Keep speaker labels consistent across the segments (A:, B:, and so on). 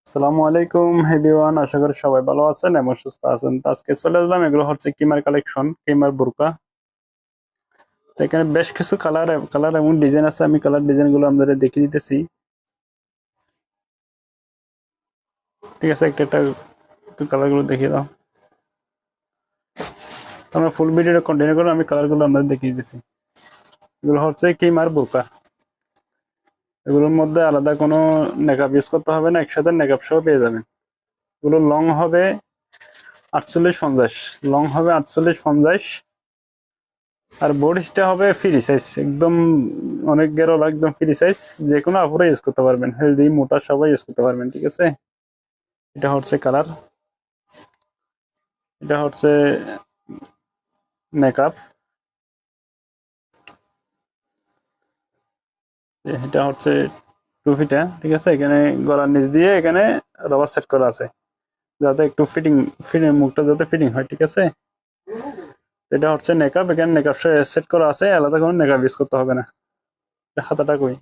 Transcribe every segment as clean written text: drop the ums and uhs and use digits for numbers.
A: আসসালামু আলাইকুম এভরিওয়ান, আশা করি সবাই ভালো আছেন এবং সুস্থ আছেন। তো আজকে চলে এলাম, এগুলো হচ্ছে কিমার কালেকশন, কিমার বোরকা। তো এখানে বেশ কিছু কালার কালার এবং ডিজাইন আছে। আমি কালার ডিজাইন গুলো আপনাদের দেখিয়ে দিতেছি। ঠিক আছে, একটা একটা কালার গুলো দেখিয়ে দাও। তো আমরা ফুল ভিডিওটা কন্টিনিউ করে আমি কালার গুলো আপনাদের দেখিয়ে দিতেছি। এগুলো হচ্ছে কিমার বোরকা। এগুলোর মধ্যে আলাদা কোনো নেকআপ ইউজ করতে হবে না, একসাথে নেকআপ সহ পেয়ে যাবেন। এগুলো লং হবে 48-50, লং হবে 48-50। আর বডিসটা হবে ফ্রি সাইজ, একদম অনেক গেরো, একদম ফ্রি সাইজ। যে কোনো আপুরা ইউজ করতে পারবেন, হেলদি মোটা সবাই ইউজ করতে পারবেন। ঠিক আছে, এটা হচ্ছে কালার, এটা হচ্ছে মেকআপ, এটা হচ্ছে টুপিটা। ঠিক আছে, এখানে গলার নিচ দিয়ে এখানে রবার সেট করা আছে, যাতে একটু ফিটিং ফিটিং মুখটা যাতে ফিটিং হয়। ঠিক আছে, এটা হচ্ছে মেকআপ, এখানে মেকআপ সেট করা আছে, আলাদা কোনো মেকআপ ইউজ করতে হবে না। হাতাটা কই,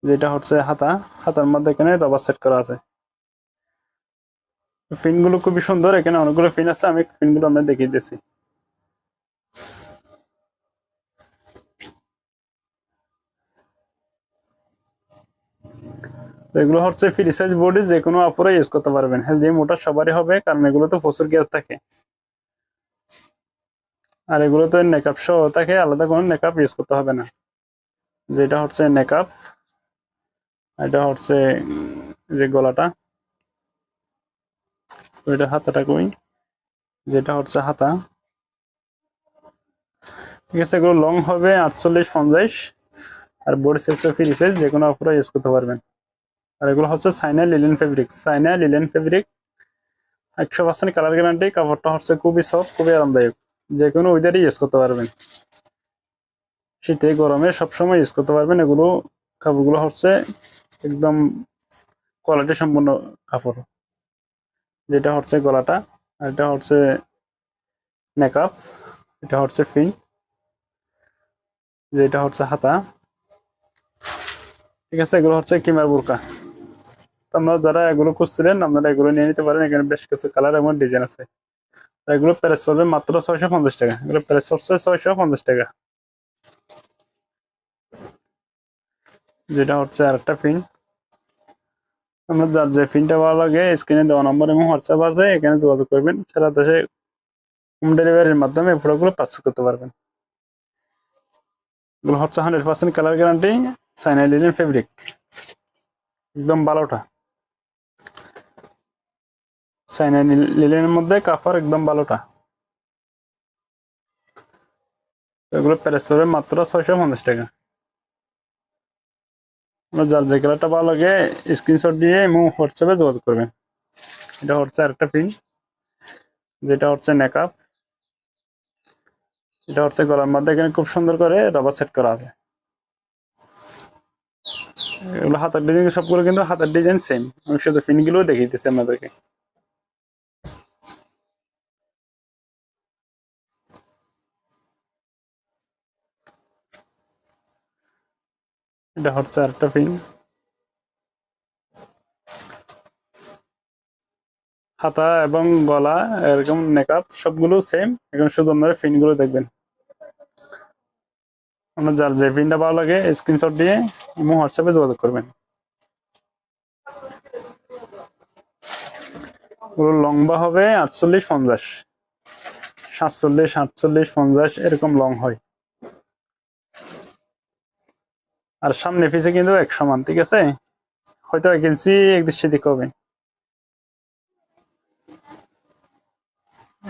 A: যেটা হচ্ছে হাতা, হাতার মধ্যে এখানে রবার সেট করা আছে। পিন গুলো খুবই সুন্দর, এখানে অনেকগুলো পিন আছে, আমি পিন গুলো আমরা দেখিয়ে দিচ্ছি। এগুলো হচ্ছে ফ্রি সাইজ বডি, যে কোনো আপুরা ইউজ করতে পারবেন, হেলদি মোটা সবারই হবে, কারণ এগুলো তো প্রচুর গিয়ার থাকে। আর এগুলো তো মেকআপ সহ থাকে, আলাদা কোনো মেকআপ ইউজ করতে হবে না। যেটা হচ্ছে মেকআপ, এটা হচ্ছে যে গলাটা, ওইটা হাতাটা কই, যেটা হচ্ছে হাতা। ঠিক আছে, এগুলো লং হবে 48-50, আর বডি সাইজ তো ফ্রি সাইজ, যে কোনো আপুরা ইউজ করতে পারবেন। আর এগুলো হচ্ছে চাইনা লিলেন ফেব্রিক, চাইনা লিলেন ফেব্রিক, 100% কালার গ্যারান্টি। কাপড়টা হচ্ছে খুবই সফট, খুবই আরামদায়ক, যে কোনো ওয়েদারই ইউজ করতে পারবেন, শীতে গরমে সবসময় ইউজ করতে পারবেন। এগুলো কাপড়গুলো হচ্ছে একদম কোয়ালিটি সম্পন্ন কাপড়। যেটা হচ্ছে গলাটা, আর এটা হচ্ছে নেকআপ, এটা হচ্ছে ফিন, যেটা হচ্ছে হাতা। ঠিক আছে, এগুলো হচ্ছে কিমার বোরকা। আপনারা যারা এগুলো খুঁজছিলেন, আপনারা এগুলো নিয়ে নিতে পারেন। এখানে বেশ কিছু কালার এবং ডিজাইন আছে। এগুলো প্রাইস পড়বে মাত্র 650 টাকা। এগুলো প্রাইস হচ্ছে 650 টাকা। যেটা হচ্ছে আরেকটা ফিন। আপনার যার যে ফিনটা ভালো লাগে, স্ক্রিনে দেওয়া নম্বর এবং হোয়াটসঅ্যাপ আছে, এখানে যোগাযোগ করবেন। সারা দেশে হোম ডেলিভারির মাধ্যমে এই প্রোডাক্টগুলো পারচেজ করতে পারবেন। এগুলো হচ্ছে 100% কালার গ্যারান্টি, চাইনা লিনেন ফেব্রিক, একদম ভালোটা। চাইনা লিনেনের মধ্যে কাপড় একদম ভালোটা। এগুলো প্রাইস পড়বে মাত্র 650 টাকা। যার যে কালারটা ভালো লাগে, স্ক্রিনশট দিয়ে এবং হোয়াটসঅ্যাপে যোগাযোগ করবেন। এটা হচ্ছে আরেকটা প্রিন্ট, যেটা হচ্ছে নেকআপ, এটা হচ্ছে গলার মধ্যে এখানে খুব সুন্দর করে রবার সেট করা আছে। এগুলো হাতের ডিজাইন, সবগুলো কিন্তু হাতের ডিজাইন সেম। আমি শুধু পিনগুলো দেখিয়ে দিচ্ছি আপনাদেরকে। এটা হচ্ছে আরেকটা পিন, হাতা এবং গলা এরকম নেকআপ সবগুলো সেম। এখন শুধু আপনারা পিনগুলো দেখবেন। আপনার যার যে পিনটা ভালো লাগে, স্ক্রিনশট দিয়ে এবং হোয়াটসঅ্যাপে যোগাযোগ করবেন। ওগুলো লম্বা হবে 48-50, 47, 48, 50 এরকম লং হয়। আর সামনে পিছে কিন্তু এক সমান। ঠিক আছে, হয়তো 1 ইঞ্চি একদিক সেদিক হবে।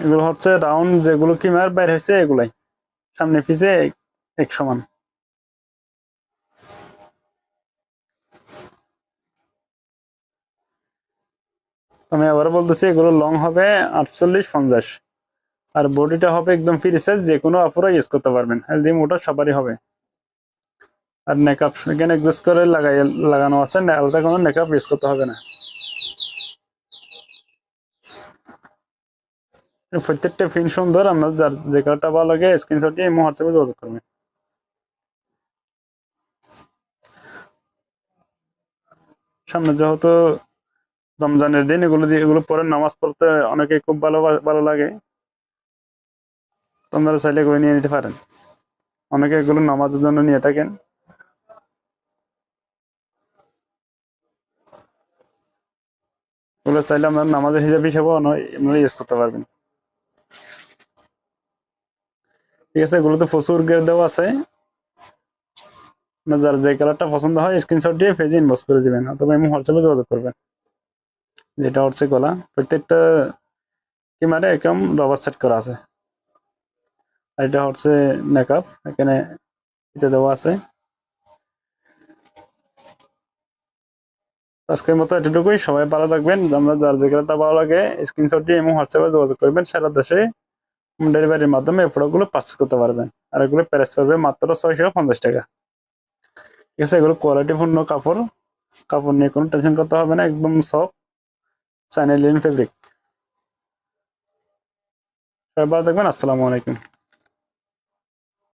A: এগুলো হচ্ছে রাউন্ড, যেগুলো কিমার বাইর হয়েছে এগুলাই সামনে পিছে এক সমান। আমি আবার বলতেছি, এগুলো লং হবে 48-50, আর বডিটা হবে একদম ফ্রি সাইজ, যে কোনো আপুরা ইউজ করতে পারবেন, হেলদি মোটা সবারই হবে। আর মেকআপ এখানে অ্যাডজাস্ট করে লাগানো আছে, আলাদা কোনো মেকআপ ইউজ করতে হবে না। প্রত্যেকটা ফিন সুন্দর। আপনার যার যে কালারটা ভালো লাগে, স্ক্রিনশট দিয়ে এবং হোয়াটসঅ্যাপে যোগাযোগ করবেন। সামনে যেহেতু রমজানের দিন এগুলো পরে নামাজ পড়তে অনেকে খুব ভালো ভালো লাগে। তোমরা চাইলে এগুলো নিয়ে নিতে পারেন। অনেকে এগুলো নামাজের জন্য নিয়ে থাকেন। এগুলো চাইলে আপনার নামাজের হিসাবেও আপনারা ইউজ করতে পারবেন। ঠিক আছে, এগুলোতে প্রচুর গ্রেড দেওয়া আছে। যার যে কালারটা পছন্দ হয় স্ক্রিনশট দিয়ে পেজে ইনবক্স করে দিবেন অথবা এমনি হোয়াটসঅ্যাপে যোগাযোগ করবেন। যেটা হচ্ছে গলা, প্রত্যেকটা কিমারে একদম রবার সেট করা আছে। আর এটা হচ্ছে নেকআপ, এখানে এটা দেওয়া আছে। আজকের মতো এতটুকুই। সবাই ভালো থাকবেন। আমরা যার যে কালারটা ভালো লাগে স্ক্রিনশট দিয়ে এমনি হোয়াটসঅ্যাপে যোগাযোগ করবেন। সারা দেশে হোম ডেলিভারির মাধ্যমে এই প্রোডাক্টগুলো পারচেস করতে পারবেন। আর এগুলো প্রাইস পড়বে মাত্র 650 টাকা। ঠিক আছে, এগুলো কোয়ালিটিপূর্ণ কাপড়। কাপড় নিয়ে কোনো টেনশন করতে হবে না, একদম সফট চাইনা লিনেন ফেব্রিক। সবাই ভালো থাকবেন। আসসালামু আলাইকুম।